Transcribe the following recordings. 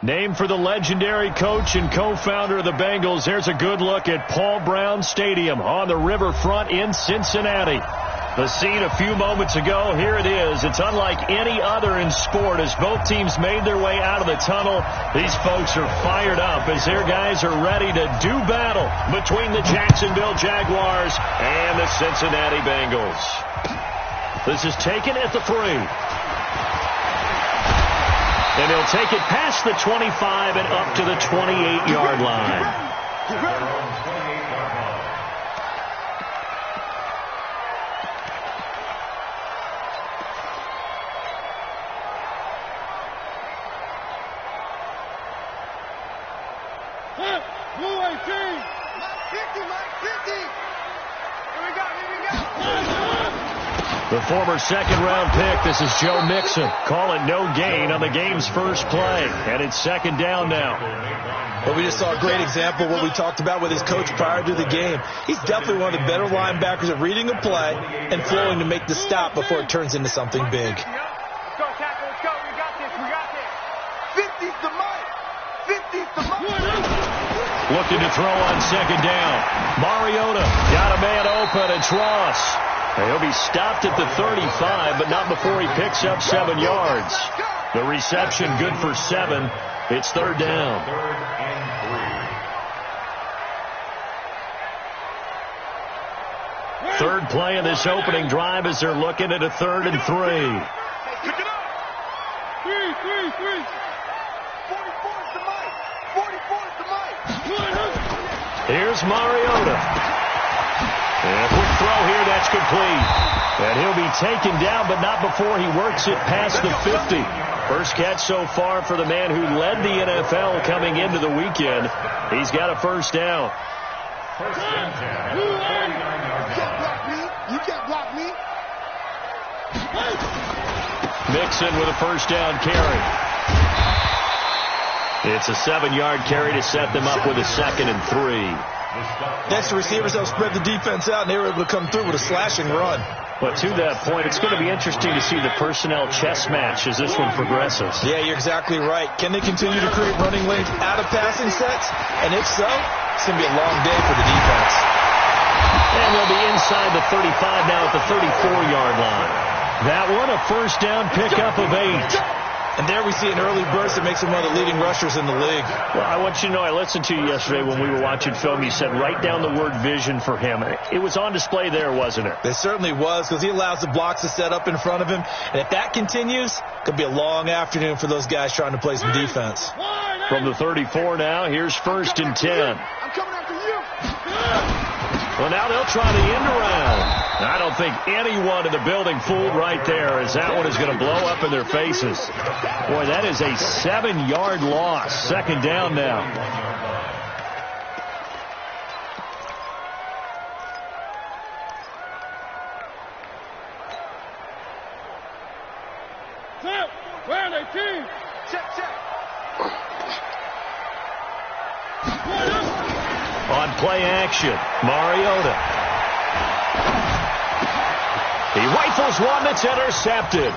Named for the legendary coach and co-founder of the Bengals, there's a good look at Paul Brown Stadium on the riverfront in Cincinnati. The scene a few moments ago, here it is. It's unlike any other in sport. As both teams made their way out of the tunnel, these folks are fired up as their guys are ready to do battle between the Jacksonville Jaguars and the Cincinnati Bengals. This is taken at the 3. And he'll take it past the 25 and up to the 28-yard line. The former second-round pick, this is Joe Mixon. Call it no gain on the game's first play. And it's second down now. Well, we just saw a great example of what we talked about with his coach prior to the game. He's definitely one of the better linebackers at reading a play and flowing to make the stop before it turns into something big. Let's go, tackle. Let's go. We got this. We got this. 50's the mic. 50's the mic. Looking to throw on second down. Mariota got a man open. It's Ross. He'll be stopped at the 35, but not before he picks up 7 yards. The reception good for 7. It's third down. Third play of this opening drive as they're looking at a 3rd and 3. Pick it up. 3. 44's the mic. 44's the mic. Here's Mariota. And a quick throw here, that's complete. And he'll be taken down, but not before he works it past the 50. First catch so far for the man who led the NFL coming into the weekend. He's got a first down. You can't block me. Mixon with a first down carry. It's a 7-yard carry to set them up with a 2nd and 3. Next, the receivers help spread the defense out, and they were able to come through with a slashing run. But to that point, it's going to be interesting to see the personnel chess match as this one progresses. Yeah, you're exactly right. Can they continue to create running lanes out of passing sets? And if so, it's going to be a long day for the defense. And they'll be inside the 35 now at the 34-yard line. That one, a first down pickup of 8. And there we see an early burst that makes him one of the leading rushers in the league. Well, I want you to know, I listened to you yesterday when we were watching film. You said write down the word vision for him. It was on display there, wasn't it? It certainly was, because he allows the blocks to set up in front of him. And if that continues, it could be a long afternoon for those guys trying to play some defense. From the 34 now, here's 1st and 10. I'm coming after you. Well, now they'll try the end around. I don't think anyone in the building fooled right there, as that one is going to blow up in their faces. Boy, that is a 7-yard loss. Second down now. Where are they, team? Check. On play action, Mariota. He rifles one that's intercepted.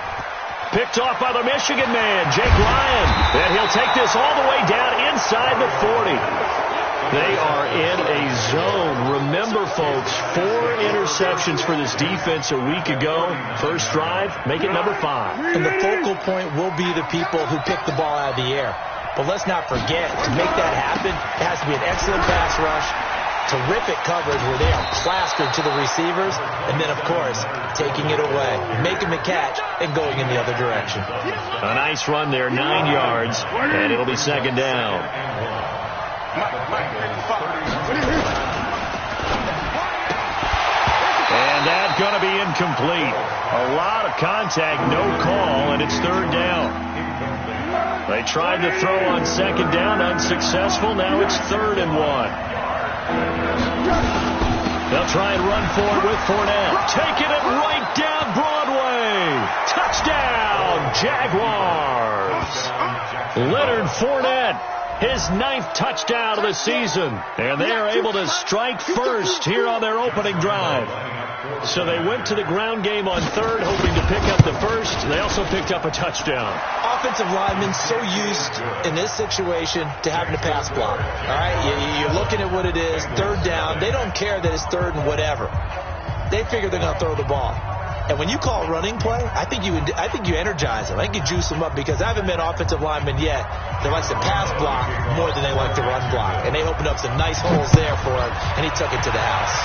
Picked off by the Michigan man, Jake Ryan. And he'll take this all the way down inside the 40. They are in a zone. Remember, folks, 4 interceptions for this defense a week ago. First drive, make it number 5. And the focal point will be the people who pick the ball out of the air. But let's not forget, to make that happen, it has to be an excellent pass rush, terrific coverage where they are plastered to the receivers, and then, of course, taking it away, making the catch, and going in the other direction. A nice run there, 9 yards, and it'll be second down. And that's going to be incomplete. A lot of contact, no call, and it's third down. They tried to throw on second down, unsuccessful. Now it's 3rd and 1. They'll try and run for it with Fournette. Taking it right down Broadway. Touchdown, Jaguars. Leonard Fournette his 9th touchdown of the season. And they are able to strike first here on their opening drive. So they went to the ground game on third, hoping to pick up the first. They also picked up a touchdown. Offensive linemen so used in this situation to having to pass block. All right, you're looking at what it is, third down. They don't care that it's third and whatever. They figure they're going to throw the ball. And when you call a running play, I think you energize them. I think you juice them up, because I haven't met offensive linemen yet that likes to pass block more than they like to run block. And they opened up some nice holes there for him, and he took it to the house.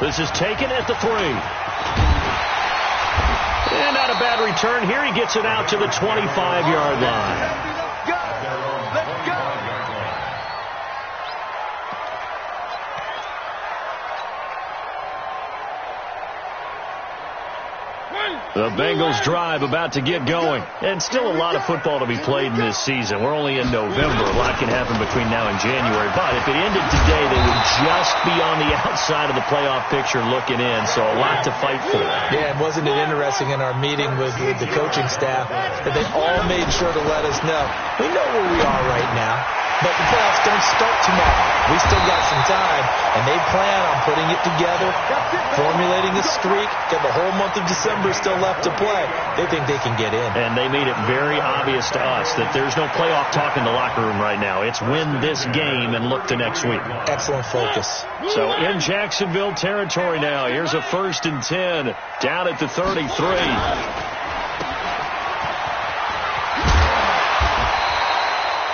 This is taken at the 3. And not a bad return here. He gets it out to the 25-yard line. The Bengals drive about to get going. And still a lot of football to be played in this season. We're only in November. A lot can happen between now and January. But if it ended today, they would just be on the outside of the playoff picture looking in. So a lot to fight for. Yeah, and wasn't it interesting in our meeting with the coaching staff that they all made sure to let us know, we know where we are right now, but the playoffs don't start tomorrow. We still got some time, and they plan on putting it together, formulating a streak, got the whole month of December still left to play. They think they can get in. And they made it very obvious to us that there's no playoff talk in the locker room right now. It's win this game and look to next week. Excellent focus. So in Jacksonville territory now, here's a 1st and 10 down at the 33.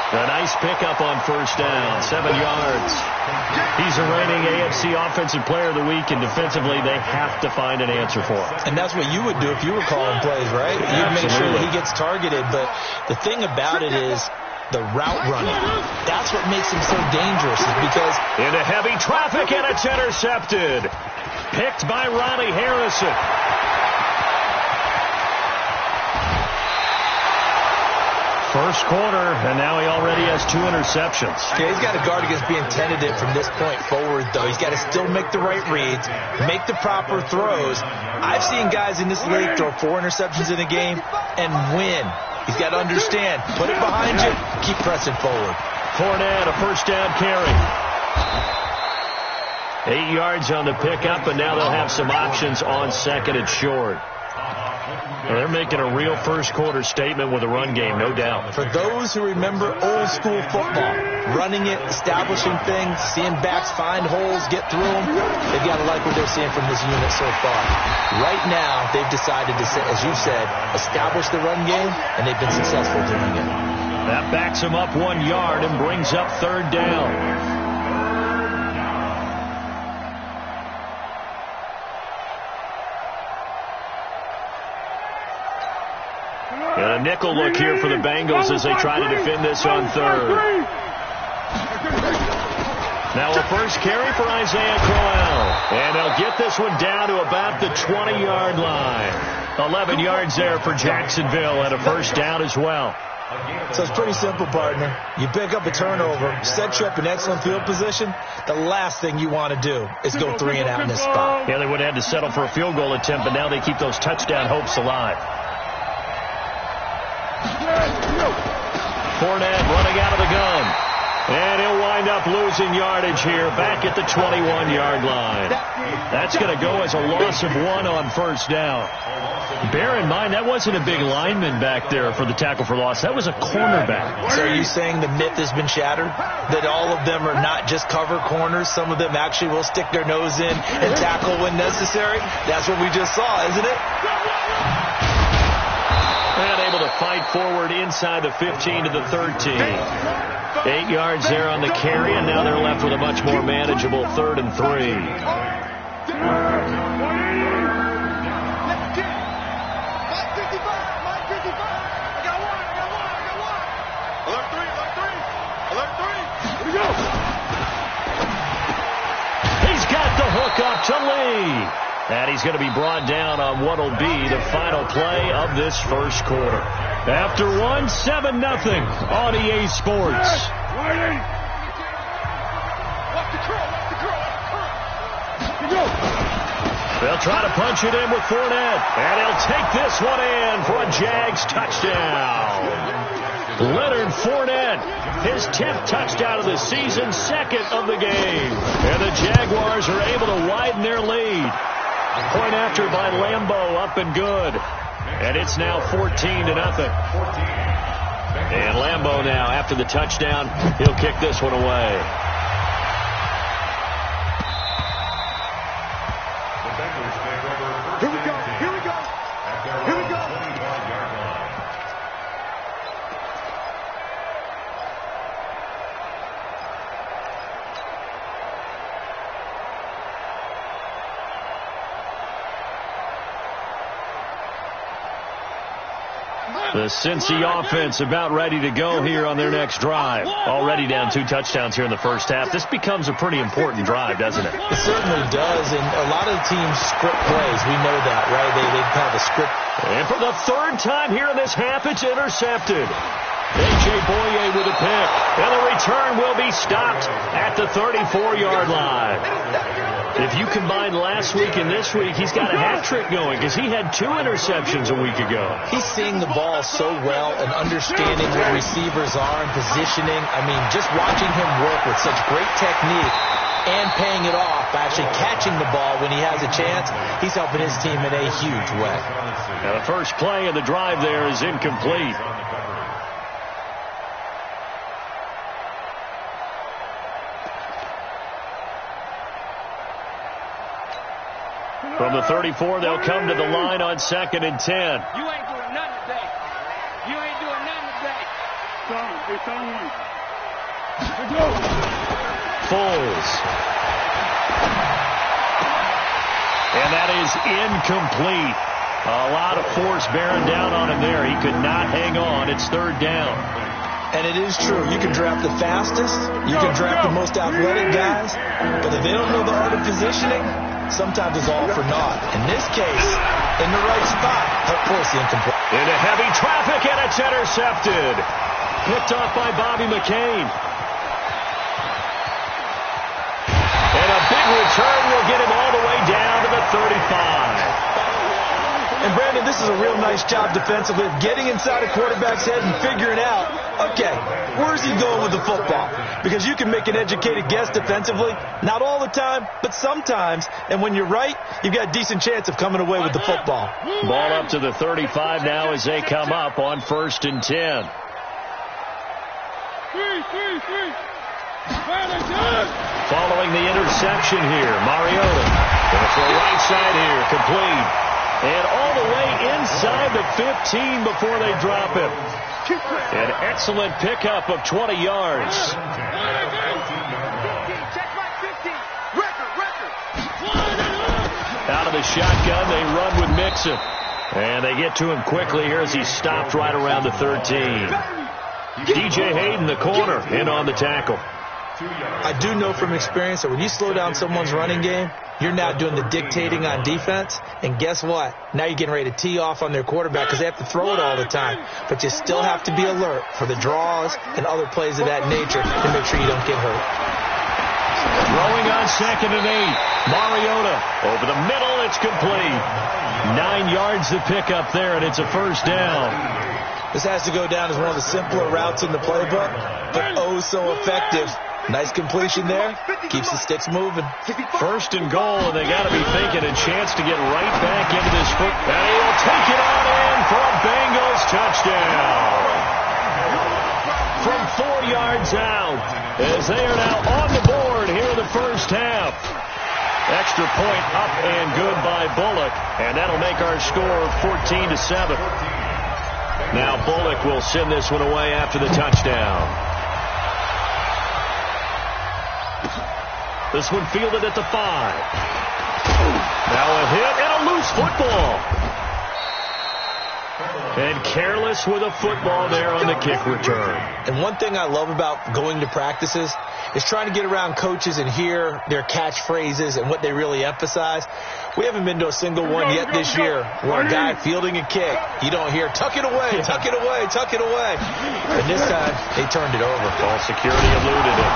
A nice pickup on first down, 7 yards. He's a reigning AFC Offensive Player of the Week, and defensively they have to find an answer for him. And that's what you would do if you were calling plays, right? You'd make sure that he gets targeted. But the thing about it is the route running. That's what makes him so dangerous, is because into heavy traffic, and it's intercepted. Picked by Ronnie Harrison. First quarter, and now he already has 2 interceptions. Yeah, he's got to guard against being tentative from this point forward, though. He's got to still make the right reads, make the proper throws. I've seen guys in this league throw 4 interceptions in a game and win. He's got to understand, put it behind you, keep pressing forward. Fournette, a first down carry. 8 yards on the pickup, and now they'll have some options on second and short. Well, they're making a real first-quarter statement with a run game, no doubt. For those who remember old-school football, running it, establishing things, seeing backs find holes, get through them, they've got to like what they're seeing from this unit so far. Right now, they've decided to, as you said, establish the run game, and they've been successful doing it. That backs them up 1 yard and brings up third down. And a nickel look here for the Bengals as they try to defend this on third. Now a first carry for Isaiah Crowell. And they'll get this one down to about the 20-yard line. 11 yards there for Jacksonville, and a first down as well. So it's pretty simple, partner. You pick up a turnover, set you up in excellent field position. The last thing you want to do is go 3 and out in this spot. Yeah, they would have had to settle for a field goal attempt, but now they keep those touchdown hopes alive. Fournette running out of the gun. And he'll wind up losing yardage here back at the 21-yard line. That's going to go as a loss of 1 on first down. Bear in mind, that wasn't a big lineman back there for the tackle for loss. That was a cornerback. So are you saying the myth has been shattered? That all of them are not just cover corners? Some of them actually will stick their nose in and tackle when necessary? That's what we just saw, isn't it? And able to fight forward inside the 15 to the 13. 8 yards there on the carry, and now they're left with a much more manageable 3rd and 3. He's got the hook up to Lee. And he's going to be brought down on what will be the final play of this first quarter. After 1, 7-0 on EA Sports. They'll try to punch it in with Fournette. And he'll take this one in for a Jags touchdown. Leonard Fournette, his 10th touchdown of the season, 2nd of the game. And the Jaguars are able to widen their lead. Point after by Lambeau, up and good. And it's now 14-0. And Lambeau now, after the touchdown, he'll kick this one away. Here we go. Here we go. Here we go. The Cincy offense about ready to go here on their next drive. Already down 2 touchdowns here in the first half. This becomes a pretty important drive, doesn't it? It certainly does, and a lot of teams script plays. We know that, right? They kind of a script. And for the 3rd time here in this half, it's intercepted. A.J. Boye with a pick. And the return will be stopped at the 34-yard line. If you combine last week and this week, he's got a hat trick going because he had 2 interceptions a week ago. He's seeing the ball so well and understanding where receivers are and positioning. I mean, just watching him work with such great technique and paying it off by actually catching the ball when he has a chance, he's helping his team in a huge way. Now the first play of the drive there is incomplete. From the 34, they'll come to the line on 2nd and 10. You ain't doing nothing today. You ain't doing nothing today. It's on one. Let's go. Foles. And that is incomplete. A lot of force bearing down on him there. He could not hang on. It's 3rd down. And it is true. You can draft the fastest. You can draft the most athletic guys. But if they don't know the art of positioning, sometimes it's all for naught. In this case, in the right spot, of course, incomplete. Into heavy traffic, and it's intercepted. Picked off by Bobby McCain. And a big return will get him all the way down to the 35. And, Brandon, this is a real nice job defensively of getting inside a quarterback's head and figuring out, okay, where's he going with the football? Because you can make an educated guess defensively, not all the time, but sometimes. And when you're right, you've got a decent chance of coming away with the football. Ball up to the 35 now as they come up on 1st and 10. Following the interception here, Mariota going to throw right side here, complete. And all the way inside the 15 before they drop him. An excellent pickup of 20 yards. Out of the shotgun, they run with Mixon. And they get to him quickly here as he's stopped right around the 13. DJ Hayden, the corner, in on the tackle. I do know from experience that when you slow down someone's running game, you're now doing the dictating on defense. And guess what? Now you're getting ready to tee off on their quarterback because they have to throw it all the time. But you still have to be alert for the draws and other plays of that nature to make sure you don't get hurt. Throwing on 2nd and 8. Mariota over the middle. It's complete. 9 yards to pick up there, and it's a 1st down. This has to go down as one of the simpler routes in the playbook, but oh so effective. Nice completion there. Keeps the sticks moving. 1st and goal, and they got to be thinking a chance to get right back into this foot. And he'll take it on in for a Bengals touchdown. From 4 yards out, as they are now on the board here in the first half. Extra point up and good by Bullock, and that'll make our score 14-7. Now Bullock will send this one away after the touchdown. This one fielded at the 5. Now a hit and a loose football. And careless with a football there on the kick return. And one thing I love about going to practices is trying to get around coaches and hear their catchphrases and what they really emphasize. We haven't been to a single one yet this year where a guy fielding a kick, you don't hear, tuck it away, tuck it away, tuck it away. And this time, they turned it over. Ball security eluded it.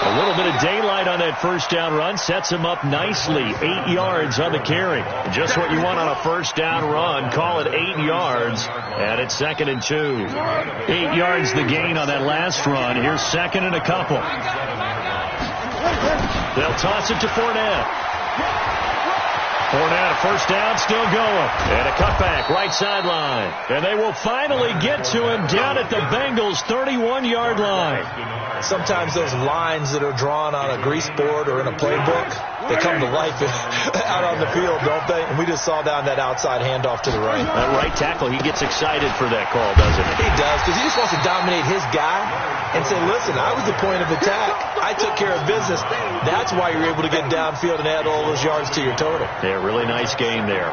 A little bit of daylight on that 1st down run sets him up nicely. 8 yards on the carry. Just what you want on a 1st down run. Call it 8 yards. And it's 2nd and 2. 8 yards the gain on that last run. Here's 2nd and a couple. They'll toss it to Fournette. Fournette, a first down, still going. And a cutback, right sideline. And they will finally get to him down at the Bengals' 31-yard line. Sometimes those lines that are drawn on a grease board or in a playbook, they come to life out on the field, don't they? And we just saw down that outside handoff to the right. That right tackle, he gets excited for that call, doesn't he? He does, because he just wants to dominate his guy and say, listen, I was the point of attack. I took care of business. That's why you're able to get downfield and add all those yards to your total. Yeah, really nice game there.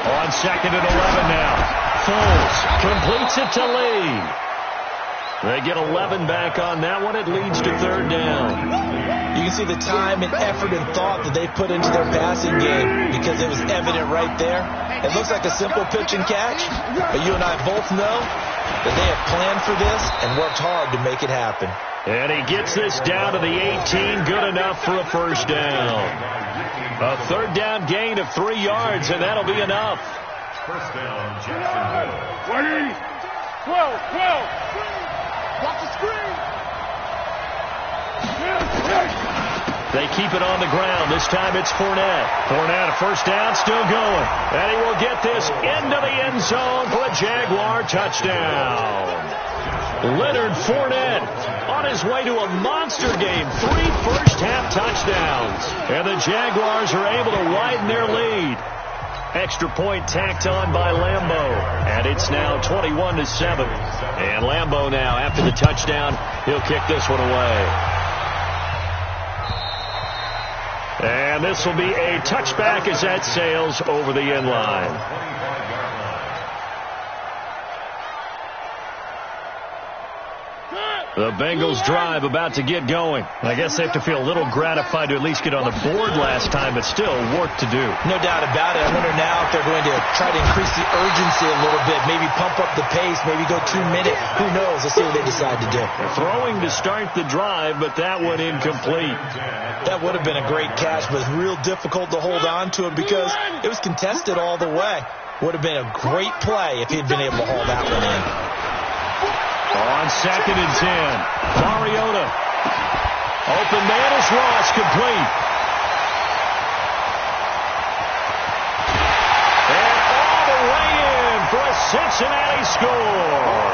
On 2nd and 11 now. Foles completes it to Lee. They get 11 back on that one. It leads to 3rd down. You can see the time and effort and thought that they put into their passing game because it was evident right there. It looks like a simple pitch and catch, but you and I both know that they have planned for this and worked hard to make it happen. And he gets this down to the 18, good enough for a first down. A 3rd down gain of 3 yards, and that'll be enough. First down, Jacksonville. 12. Watch the screen. They keep it on the ground. This time it's Fournette. Fournette, a first down, still going. And he will get this into the end zone for a Jaguar touchdown. Leonard Fournette on his way to a monster game. 3 first-half touchdowns. And the Jaguars are able to widen their lead. Extra point tacked on by Lambeau. And it's now 21-7. And Lambeau now, after the touchdown, he'll kick this one away. And this will be a touchback as that sails over the end line. The Bengals drive about to get going. I guess they have to feel a little gratified to at least get on the board last time, but still work to do. No doubt about it. I wonder now if they're going to try to increase the urgency a little bit, maybe pump up the pace, maybe go 2 minutes. Who knows? Let's see what they decide to do. They're throwing to start the drive, but that one incomplete. That would have been a great catch, but it's real difficult to hold on to it because it was contested all the way. Would have been a great play if he'd been able to haul that one in. On 2nd and 10, Mariota. Open man is Ross, complete. And all the way in for a Cincinnati score.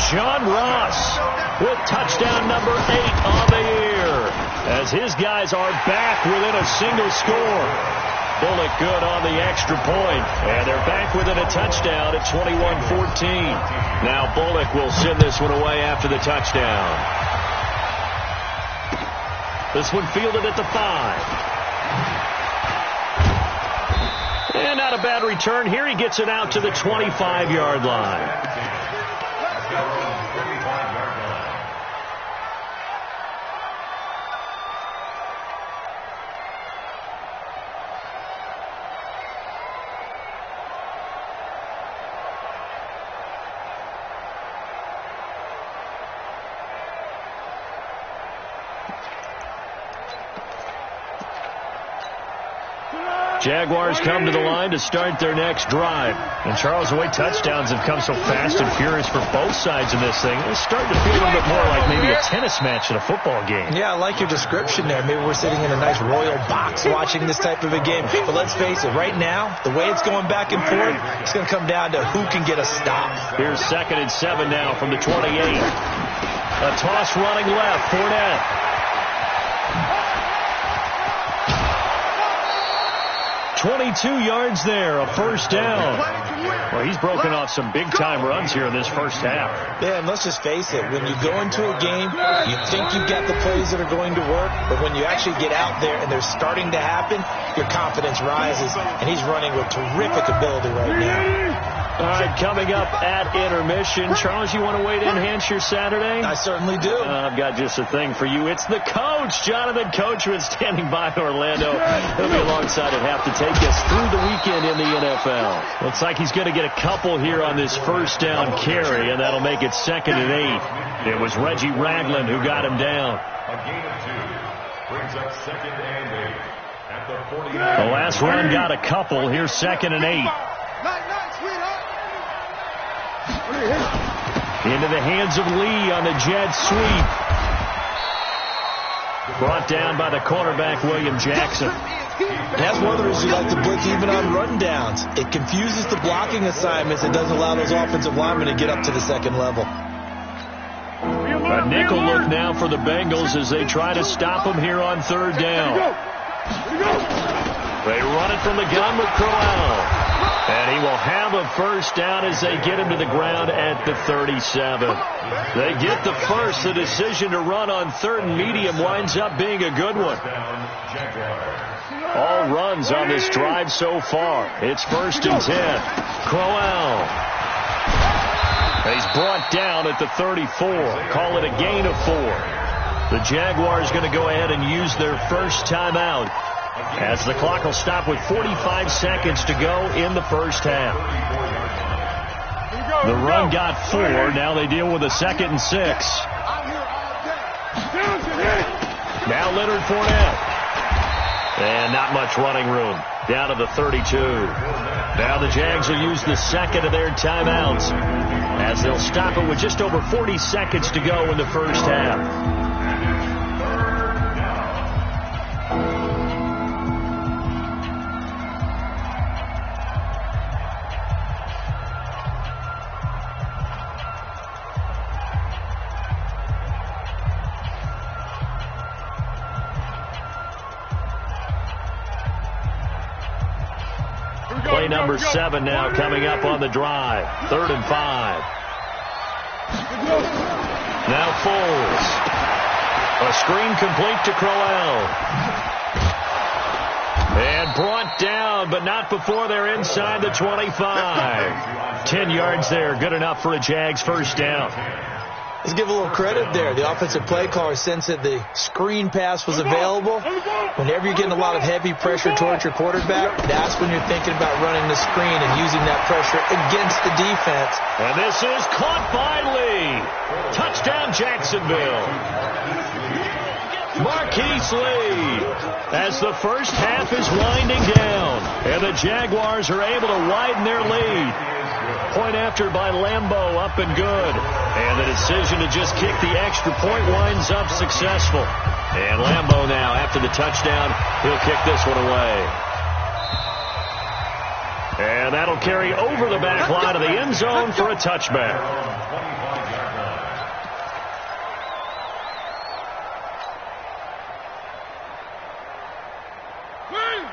John Ross with touchdown number 8 on the year as his guys are back within a single score. Bullock good on the extra point, and they're back within a touchdown at 21-14. Now Bullock will send this one away after the touchdown. This one fielded at the 5. And not a bad return. Here he gets it out to the 25-yard line. Jaguars come to the line to start their next drive. And Charles, the way touchdowns have come so fast and furious for both sides of this thing, it's starting to feel a little bit more like maybe a tennis match in a football game. Yeah, I like your description there. Maybe we're sitting in a nice royal box watching this type of a game. But let's face it, right now, the way it's going back and forth, it's going to come down to who can get a stop. Here's 2nd and 7 now from the 28. A toss running left, Fournette. 22 yards there, a first down. Well, he's broken off some big-time runs here in this first half. Yeah, and let's just face it. When you go into a game, you think you've got the plays that are going to work, but when you actually get out there and they're starting to happen, your confidence rises, and he's running with terrific ability right now. All right, coming up at intermission. Charles, you want to wait to enhance your Saturday? I certainly do. I've got just a thing for you. It's the coach, Jonathan Coachman, standing by in Orlando. He'll be alongside at half to take us through the weekend in the NFL. Looks like he's going to get a couple here on this first down carry, and that'll make it 2nd and 8. It was Reggie Ragland who got him down. A gain of 2 brings up 2nd and 8 at the 49. The last run got a couple. Here's 2nd and 8. Into the hands of Lee on the jet sweep. Brought down by the cornerback, William Jackson. That's one of the reasons you like to blitz even on rundowns. It confuses the blocking assignments. It doesn't allow those offensive linemen to get up to the second level. A nickel look now for the Bengals as they try to stop him here on 3rd down. They run it from the gun with Crowell. And he will have a first down as they get him to the ground at the 37. They get the first. The decision to run on 3rd and medium winds up being a good one. All runs on this drive so far. It's 1st and 10. Crowell. He's brought down at the 34. Call it a gain of 4. The Jaguars going to go ahead and use their first timeout, as the clock will stop with 45 seconds to go in the first half. The run got 4. Now they deal with a 2nd and 6. Now Leonard Fournette. And not much running room. Down to the 32. Now the Jags will use the 2nd of their timeouts, as they'll stop it with just over 40 seconds to go in the first half. Play number 7 now coming up on the drive. 3rd and 5. Now Foles. A screen complete to Crowell. And brought down, but not before they're inside the 25. 10 yards there. Good enough for a Jags first down. Let's give a little credit there. The offensive play caller sensed that the screen pass was available. Whenever you're getting a lot of heavy pressure towards your quarterback, that's when you're thinking about running the screen and using that pressure against the defense. And this is caught by Lee. Touchdown, Jacksonville. Marquise Lee, as the first half is winding down, and the Jaguars are able to widen their lead. Point after by Lambeau, up and good. And the decision to just kick the extra point winds up successful. And Lambeau now, after the touchdown, he'll kick this one away. And that'll carry over the back line of the end zone for a touchback.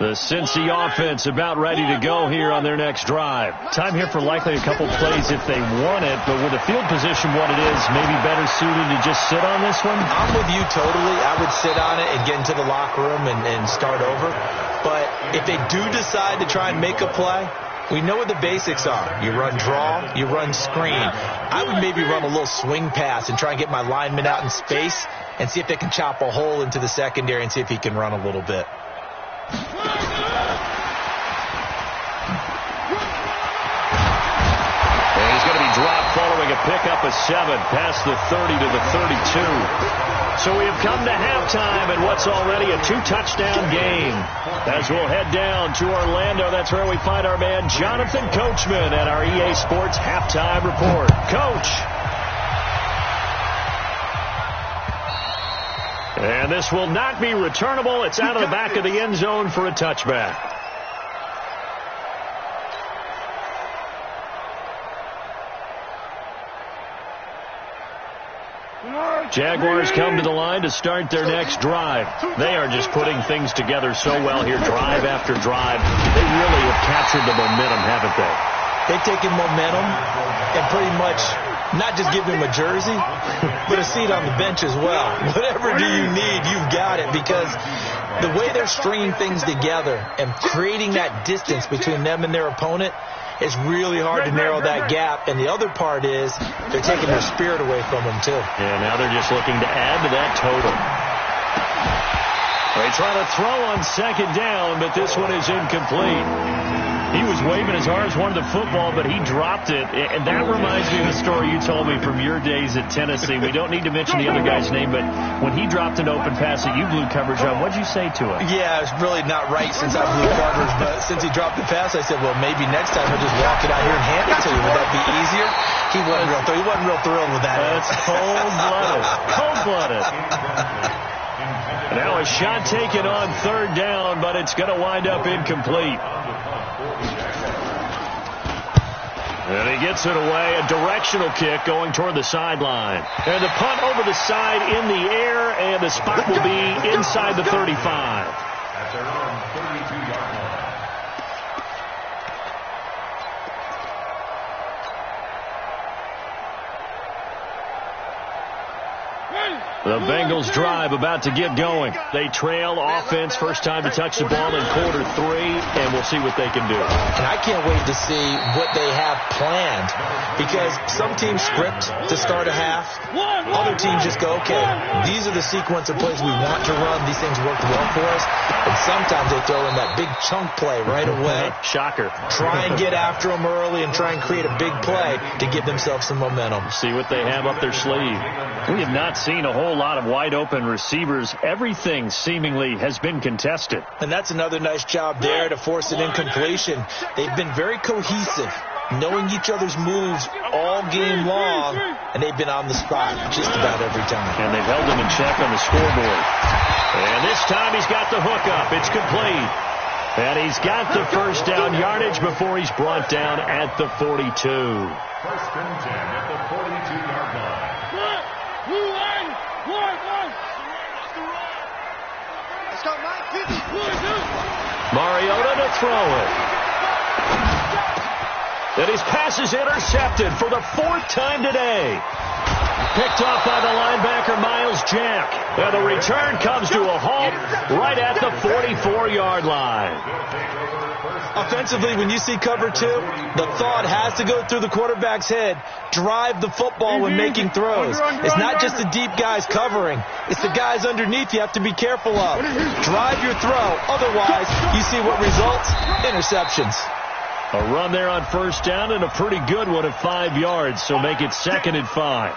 The Cincy offense about ready to go here on their next drive. Time here for likely a couple plays if they want it, but with the field position what it is, maybe better suited to just sit on this one? I'm with you totally. I would sit on it and get into the locker room and start over. But if they do decide to try and make a play, we know what the basics are. You run draw, you run screen. I would maybe run a little swing pass and try and get my lineman out in space and see if they can chop a hole into the secondary and see if he can run a little bit. Dropped following a pickup of 7 past the 30 to the 32. So we have come to halftime in what's already a 2-touchdown game. As we'll head down to Orlando, that's where we find our man Jonathan Coachman at our EA Sports Halftime Report. Coach. And this will not be returnable. It's out of the back of the end zone for a touchback. Jaguars come to the line to start their next drive. They are just putting things together so well here, drive after drive. They really have captured the momentum, haven't they? They've taken momentum and pretty much not just give him a jersey, but a seat on the bench as well. Whatever do you need, you've got it, because the way they're stringing things together and creating that distance between them and their opponent, it's really hard to narrow that gap. And the other part is they're taking their spirit away from them, too. Yeah, now they're just looking to add to that total. They try to throw on second down, but this one is incomplete. He was waving as hard as wanted the football, but he dropped it. And that reminds me of the story you told me from your days at Tennessee. We don't need to mention the other guy's name, but when he dropped an open pass that you blew coverage on, what'd you say to him? Yeah, it's really not right since I blew coverage, but since he dropped the pass, I said, well, maybe next time he'll just walk it out here and hand it to you. Would that be easier? He wasn't real thrilled with that. That's cold-blooded. Cold-blooded. Now a shot taken on third down, but it's going to wind up incomplete. And he gets it away, a directional kick going toward the sideline. And the punt over the side in the air, and the spot will be inside the 35. At their own 32-yard line. The Bengals drive about to get going. They trail offense, first time to touch the ball in quarter 3, and we'll see what they can do. And I can't wait to see what they have planned, because some teams script to start a half. Other teams just go, okay, these are the sequence of plays we want to run. These things worked well for us. And sometimes they throw in that big chunk play right away. Shocker. Try and get after them early and try and create a big play to give themselves some momentum. See what they have up their sleeve. We have not seen a whole lot of wide-open receivers. Everything seemingly has been contested. And that's another nice job there to force an incompletion. They've been very cohesive, knowing each other's moves all game long, and they've been on the spot just about every time. And they've held them in check on the scoreboard. And this time he's got the hook up. It's complete. And he's got the first down yardage before he's brought down at the 42. First and 10 at the 42-yard line. Mariota to throw it. And his pass is intercepted for the 4th time today. Picked off by the linebacker, Miles Jack. And the return comes to a halt right at the 44-yard line. Offensively, when you see cover 2, the thought has to go through the quarterback's head. Drive the football when making throws. It's not just the deep guys covering. It's the guys underneath you have to be careful of. Drive your throw. Otherwise, you see what results? Interceptions. A run there on first down and a pretty good one at 5 yards, so make it 2nd and 5.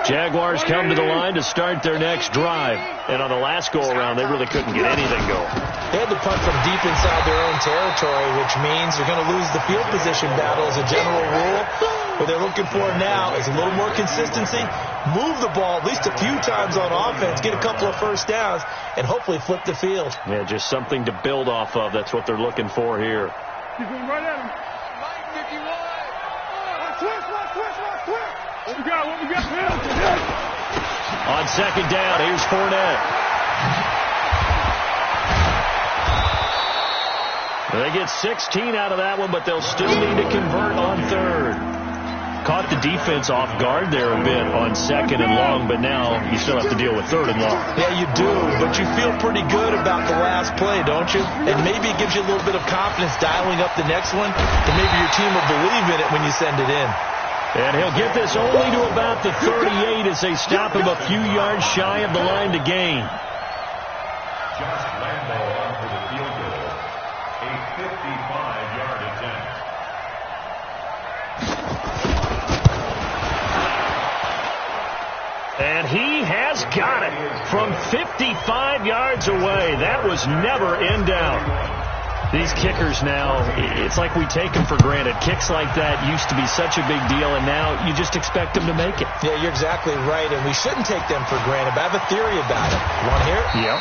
Jaguars come to the line to start their next drive. And on the last go-around, they really couldn't get anything going. They had to punt from deep inside their own territory, which means they're going to lose the field position battle as a general rule. What they're looking for now is a little more consistency, move the ball at least a few times on offense, get a couple of first downs, and hopefully flip the field. Yeah, just something to build off of. That's what they're looking for here. He's going right at him. What we got? On second down, here's Fournette. They get 16 out of that one, but they'll still need to convert on third. Caught the defense off guard there a bit on second and long, but now you still have to deal with third and long. Yeah, you do, but you feel pretty good about the last play, don't you? And maybe it gives you a little bit of confidence dialing up the next one, and maybe your team will believe in it when you send it in. And he'll get this only to about the 38 as they stop him a few yards shy of the line to gain. Josh Lambo on for the field goal. A 55-yard attempt. And he has got it from 55 yards away. That was never in doubt. These kickers now, it's like we take them for granted. Kicks like that used to be such a big deal, and now you just expect them to make it. Yeah, you're exactly right, and we shouldn't take them for granted, but I have a theory about it. You want to hear it? Yep.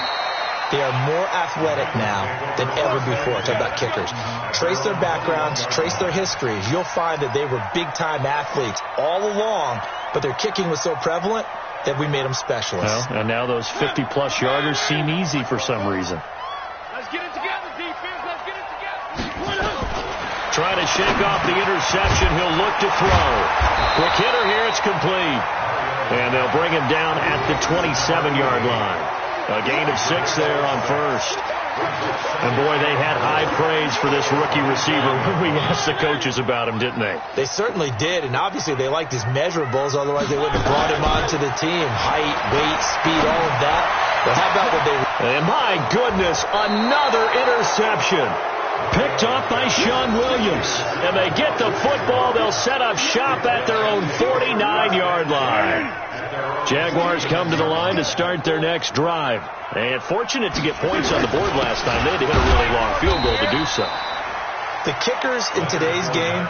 They are more athletic now than ever before. Talk about kickers. Trace their backgrounds, trace their histories. You'll find that they were big-time athletes all along, but their kicking was so prevalent that we made them specialists. Well, and now those 50-plus yarders seem easy for some reason. Let's get it together, defense. Let's get it together. Trying to shake off the interception. He'll look to throw. Quick hitter here. It's complete. And they'll bring him down at the 27-yard line. A gain of 6 there on first. And, boy, they had high praise for this rookie receiver when we asked the coaches about him, didn't they? They certainly did, and obviously they liked his measurables. Otherwise, they wouldn't have brought him onto the team. Height, weight, speed, all of that. But how about what they... And, my goodness, another interception. Picked off by Sean Williams. And they get the football. They'll set up shop at their own 49-yard line. Jaguars come to the line to start their next drive. And fortunate to get points on the board last time. They had to hit a really long field goal to do so. The kickers in today's game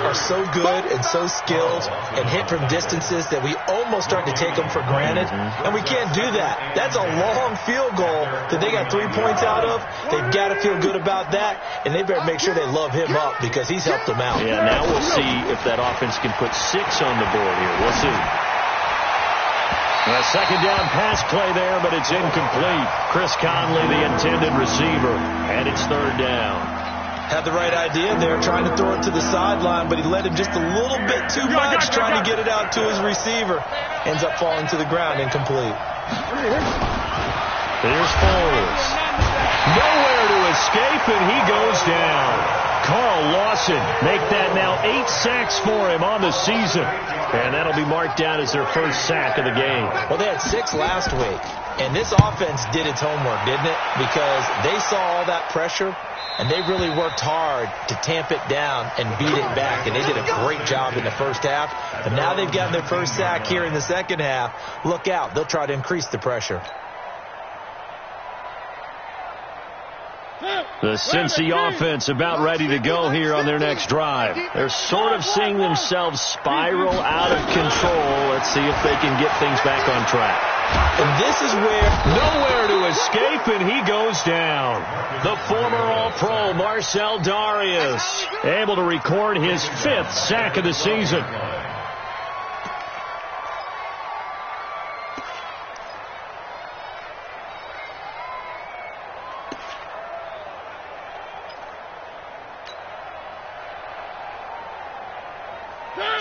are so good and so skilled and hit from distances that we almost start to take them for granted. And we can't do that. That's a long field goal that they got 3 points out of. They've got to feel good about that. And they better make sure they love him up because he's helped them out. Yeah, now we'll see if that offense can put 6 on the board here. We'll see. A second down pass play there, but it's incomplete. Chris Conley, the intended receiver, and it's third down. Had the right idea there, trying to throw it to the sideline, but he let him just a little bit too much, trying to get it out to his receiver. Ends up falling to the ground, incomplete. There's Foles. Nowhere to escape, and he goes down. Carl Lawson make that now 8 sacks for him on the season. And that'll be marked down as their first sack of the game. Well, they had 6 last week. And this offense did its homework, didn't it? Because they saw all that pressure, and they really worked hard to tamp it down and beat it back. And they did a great job in the first half. But now they've gotten their first sack here in the second half. Look out. They'll try to increase the pressure. The Cincy offense about ready to go here on their next drive. They're sort of seeing themselves spiral out of control. Let's see if they can get things back on track. And this is where... Nowhere to escape, and he goes down. The former All-Pro Marcel Darius able to record his 5th sack of the season.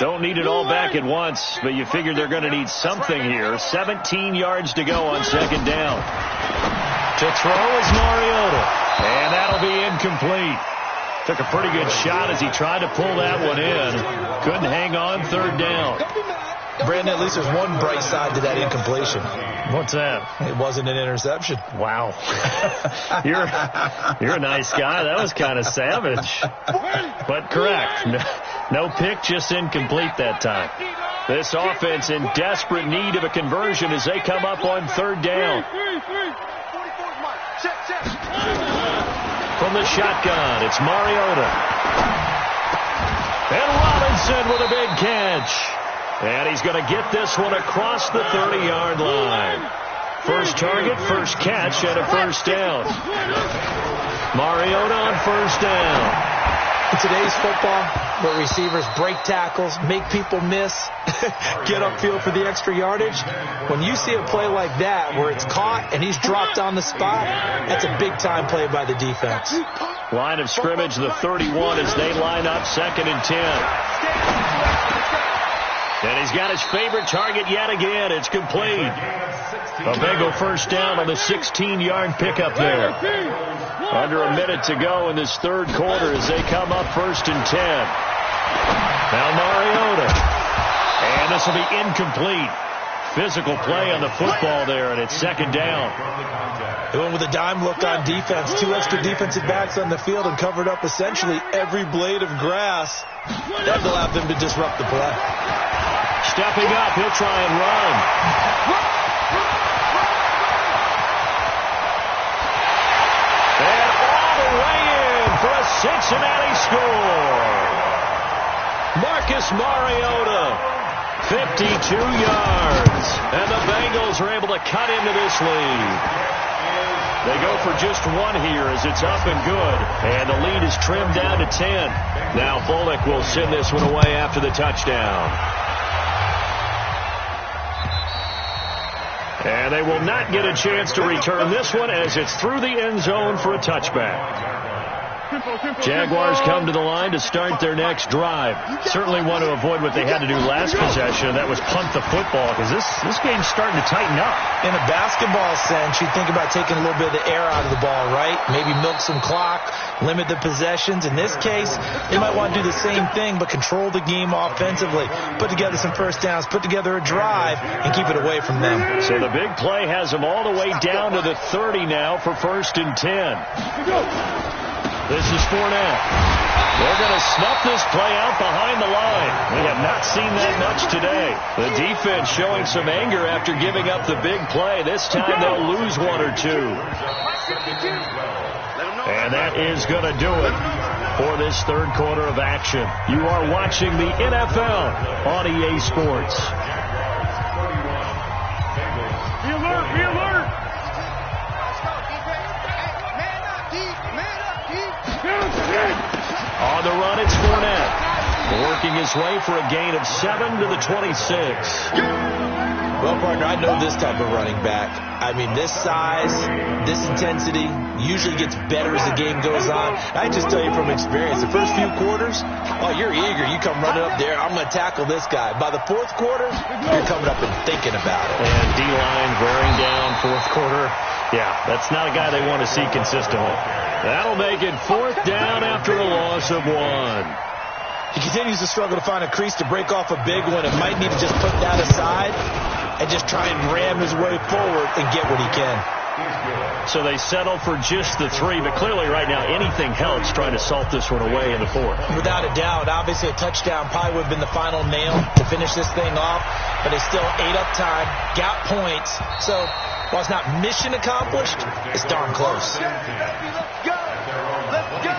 Don't need it all back at once, but you figure they're going to need something here. 17 yards to go on second down. To throw is Mariota, and that'll be incomplete. Took a pretty good shot as he tried to pull that one in. Couldn't hang on third down. Brandon, at least there's one bright side to that incompletion. What's that? It wasn't an interception. Wow. You're a nice guy. That was kind of savage. But correct. No pick, just incomplete that time. This offense in desperate need of a conversion as they come up on third down. From the shotgun, it's Mariota. And Robinson with a big catch. And he's going to get this one across the 30-yard line. First target, first catch, and a first down. Mariota on first down. In today's football, where receivers break tackles, make people miss, get upfield for the extra yardage, when you see a play like that where it's caught and he's dropped on the spot, that's a big-time play by the defense. Line of scrimmage, the 31 as they line up, 2nd and 10. And he's got his favorite target yet again. It's complete. A Bengal first down on the 16-yard pickup there. Under a minute to go in this third quarter as they come up 1st and 10. Now Mariota. And this will be incomplete. Physical play on the football there, and it's 2nd down. They went with a dime look on defense. 2 extra defensive backs on the field and covered up essentially every blade of grass. That allowed them to disrupt the play. Stepping up, he'll try and run. And all the way in for a Cincinnati score. Marcus Mariota, 52 yards. And the Bengals are able to cut into this lead. They go for just one here as it's up and good. And the lead is trimmed down to 10. Now Bullock will send this one away after the touchdown. And they will not get a chance to return this one as it's through the end zone for a touchback. Jaguars come to the line to start their next drive. Certainly want to avoid what they had to do last possession. That was punt the football, because this game's starting to tighten up. In a basketball sense, you think about taking a little bit of the air out of the ball, right? Maybe milk some clock, limit the possessions. In this case, they might want to do the same thing, but control the game offensively. Put together some first downs, put together a drive, and keep it away from them. So the big play has them all the way down to the 30 now for 1st and 10. This is Fournette. They're going to snuff this play out behind the line. We have not seen that much today. The defense showing some anger after giving up the big play. This time they'll lose one or two. And that is going to do it for this third quarter of action. You are watching the NFL on EA Sports. Be alert, be alert. On the run, it's Fournette. Working his way for a gain of 7 to the 26. Well, partner, I know this type of running back. I mean, this size, this intensity usually gets better as the game goes on. I just tell you from experience, the first few quarters, oh, you're eager. You come running up there, I'm going to tackle this guy. By the fourth quarter, you're coming up and thinking about it. And D-line wearing down fourth quarter. Yeah, that's not a guy they want to see consistently. That'll make it 4th down after a loss of 1. He continues to struggle to find a crease to break off a big one. It might need to just put that aside and just try and ram his way forward and get what he can. So they settle for just the 3, but clearly right now anything helps trying to salt this one away in the 4th. Without a doubt, obviously a touchdown probably would have been the final nail to finish this thing off, but they still ate up time, got points. So while it's not mission accomplished, it's darn close. Let's go. Let's go.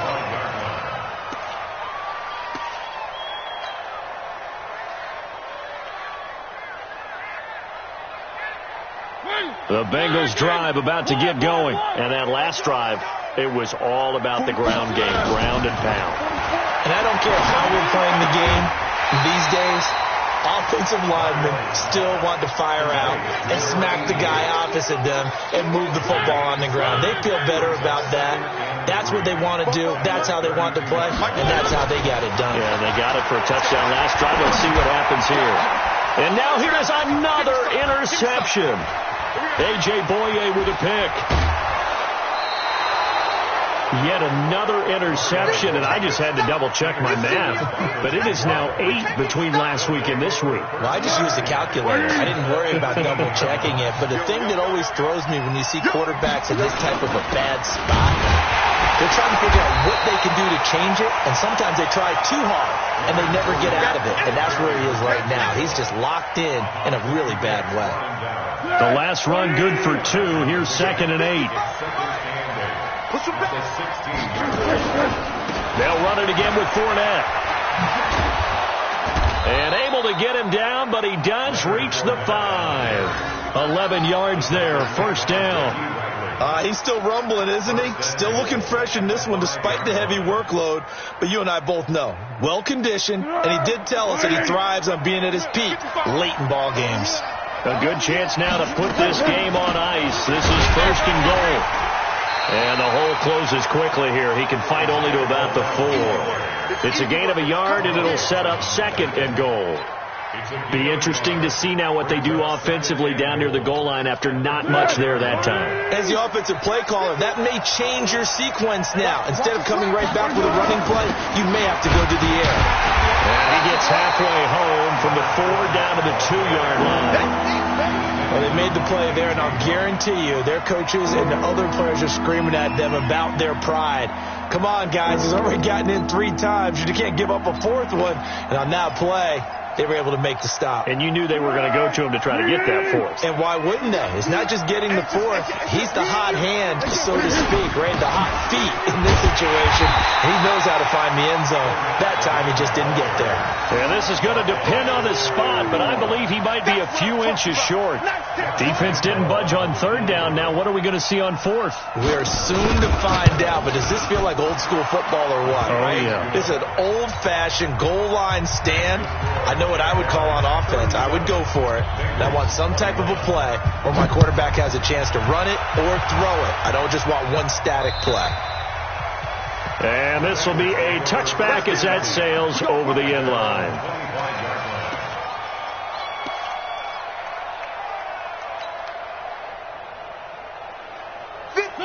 The Bengals drive about to get going. And that last drive, it was all about the ground game, ground and pound. And I don't care how we're playing the game these days, offensive linemen still want to fire out and smack the guy opposite them and move the football on the ground. They feel better about that. That's what they want to do. That's how they want to play, and that's how they got it done. Yeah, they got it for a touchdown last drive. Let's see what happens here. And now here is another interception. A.J. Boye with a pick. Yet another interception, and I just had to double-check my math. But it is now 8 between last week and this week. Well, I just used a calculator. I didn't worry about double-checking it. But the thing that always throws me when you see quarterbacks in this type of a bad spot, they're trying to figure out what they can do to change it, and sometimes they try too hard, and they never get out of it. And that's where he is right now. He's just locked in a really bad way. The last run good for 2. Here's 2nd and 8. They'll run it again with Fournette. And able to get him down, but he does reach the 5. 11 yards there, 1st down. He's still rumbling, isn't he? Still looking fresh in this one despite the heavy workload. But you and I both know, well-conditioned, and he did tell us that he thrives on being at his peak late in ball games. A good chance now to put this game on ice. This is 1st and goal. And the hole closes quickly here. He can fight only to about the 4. It's a gain of a yard, and it'll set up 2nd and goal. Be interesting to see now what they do offensively down near the goal line after not much there that time. As the offensive play caller, that may change your sequence now. Instead of coming right back with a running play, you may have to go to the air. And he gets halfway home from the 4 down to the 2-yard line. Well, they made the play there, and I'll guarantee you their coaches and the other players are screaming at them about their pride. Come on, guys. He's already gotten in 3 times. You can't give up a 4th one. And on that play, they were able to make the stop. And you knew they were going to go to him to try to get that 4th. And why wouldn't they? It's not just getting the 4th. He's the hot hand, so to speak, right? The hot feet in this situation. He knows how to find the end zone. That time he just didn't get there. And this is going to depend on his spot, but I believe he might be a few inches short. Defense didn't budge on 3rd down. Now what are we going to see on 4th? We're soon to find out, but does this feel like old school football or what? Oh, right? yeah. It's an old-fashioned goal line stand. I know what I would call on offense. I would go for it. And I want some type of a play where my quarterback has a chance to run it or throw it. I don't just want one static play. And this will be a touchback as that sails over the end line.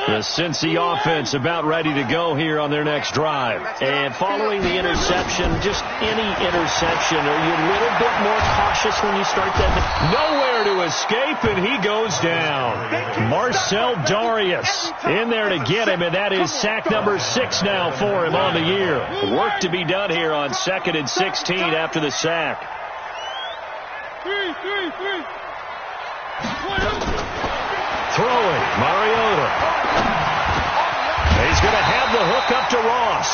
The Cincy offense about ready to go here on their next drive. And following the interception, just any interception, are you a little bit more cautious when you start that? Nowhere to escape, and he goes down. Marcel Darius in there to get him, and that is sack number 6 now for him on the year. Work to be done here on 2nd and 16 after the sack. Throwing, Mariota. He's going to have the hook up to Ross.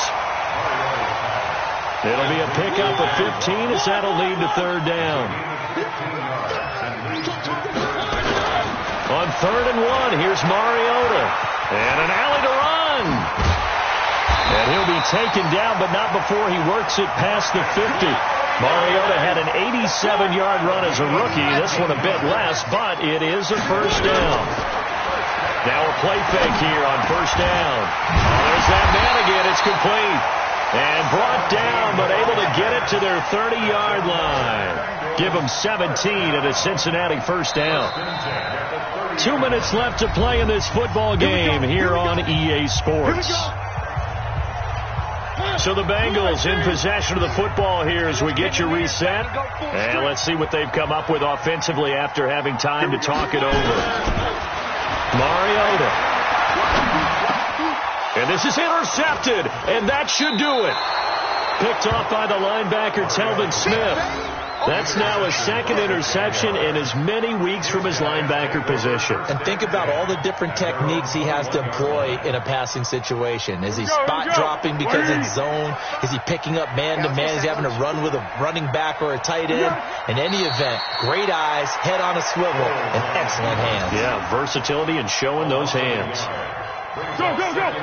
It'll be a pickup of 15 as that'll lead to 3rd down. On 3rd and 1, here's Mariota. And an alley to run. And he'll be taken down, but not before he works it past the 50. Mariota had an 87-yard run as a rookie. This one a bit less, but it is a 1st down. Now a play fake here on 1st down. Oh, there's that man again. It's complete. And brought down, but able to get it to their 30-yard line. Give them 17 at a Cincinnati 1st down. 2 minutes left to play in this football game here on EA Sports. So the Bengals in possession of the football here as we get you reset. And let's see what they've come up with offensively after having time to talk it over. Mariota. And this is intercepted, and that should do it. Picked off by the linebacker, Telvin Smith. That's now a 2nd interception in as many weeks from his linebacker position. And think about all the different techniques he has to employ in a passing situation. Is he spot dropping because it's zone? Is he picking up man-to-man? Is he having to run with a running back or a tight end? In any event, great eyes, head on a swivel, and excellent hands. Yeah, versatility and showing those hands. Go, go, go!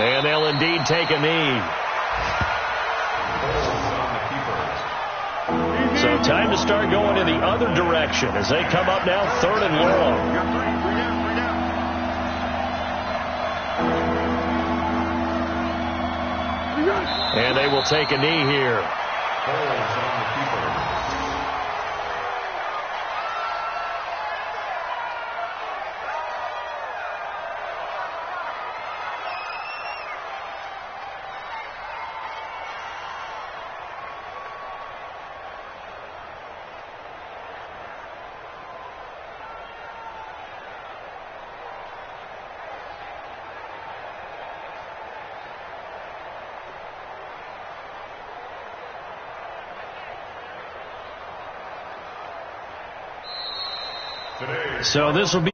And they'll indeed take a knee. So time to start going in the other direction as they come up now 3rd and long. And they will take a knee here. So this will be